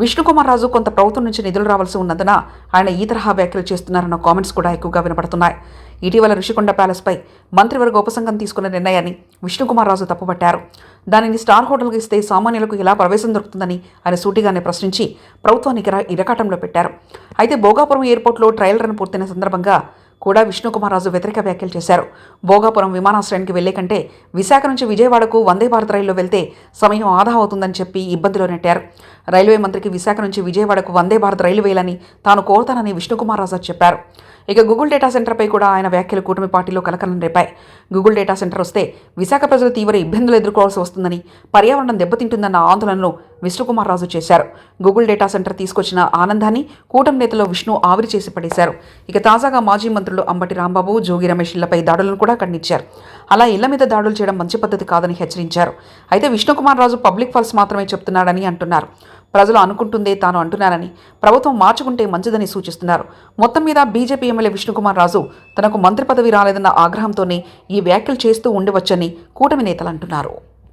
విష్ణుకుమార్ రాజు కొంత ప్రభుత్వం నుంచి నిధులు రావాల్సి ఉన్నందున ఆయన ఈ తరహా వ్యాఖ్యలు చేస్తున్నారన్న కామెంట్స్ కూడా ఎక్కువగా వినపడుతున్నాయి. ఇటీవల ఋషికొండ ప్యాలెస్పై మంత్రివర్గ ఉపసంఘం తీసుకున్న నిర్ణయాన్ని విష్ణుకుమార్ రాజు తప్పుపట్టారు. దానిని స్టార్ హోటల్కి ఇస్తే సామాన్యులకు ఎలా ప్రవేశం దొరుకుతుందని ఆయన సూటిగానే ప్రశ్నించి ప్రభుత్వానికి ఇరకాటంలో పెట్టారు. అయితే భోగాపురం ఎయిర్పోర్ట్లో ట్రయల్ రన్ పూర్తయిన సందర్భంగా కూడా విష్ణుకుమార్ రాజు వ్యతిరేక వ్యాఖ్యలు చేశారు. భోగాపురం విమానాశ్రయానికి వెళ్లే కంటే విశాఖ నుంచి విజయవాడకు వందే భారత్ రైల్లో వెళ్తే సమయం ఆదా అవుతుందని చెప్పి ఇబ్బందిలో నెట్టారు. రైల్వే మంత్రికి విశాఖ నుంచి విజయవాడకు వందే భారత్ రైలు వేయాలని తాను కోరుతానని విష్ణుకుమార్ రాజు చెప్పారు. ఇక గూగుల్ డేటా సెంటర్పై కూడా ఆయన వ్యాఖ్యలు కూటమి పార్టీలో కలకలం రేపాయి. గూగుల్ డేటా సెంటర్ వస్తే విశాఖ ప్రజలు తీవ్ర ఇబ్బందులు ఎదుర్కోవాల్సి వస్తుందని, పర్యావరణం దెబ్బతింటుందన్న ఆందోళనను విష్ణుకుమార్ రాజు చేశారు. గూగుల్ డేటా సెంటర్ తీసుకొచ్చిన ఆనందాన్ని కూటమి నేతలో విష్ణు ఆవిరి చేసి పడేశారు. ఇక తాజాగా మాజీ మంత్రులు అంబటి రాంబాబు, జోగి రమేష్ ఇళ్లపై దాడులను కూడా ఖండించారు. అలా ఇళ్ల మీద దాడులు చేయడం మంచి పద్ధతి కాదని హెచ్చరించారు. అయితే విష్ణుకుమార్ రాజు పబ్లిక్ ఫాల్స్ మాత్రమే చెప్తున్నాడని అంటున్నారు. ప్రజలు అనుకుంటుందే తాను అంటున్నారని, ప్రభుత్వం మార్చుకుంటే మంచిదని సూచిస్తున్నారు. మొత్తం మీద బీజేపీ ఎమ్మెల్యే విష్ణుకుమార్ రాజు తనకు మంత్రి పదవి రాలేదన్న ఆగ్రహంతోనే ఈ వ్యాఖ్యలు చేస్తూ ఉండవచ్చని కూటమి నేతలు అంటున్నారు.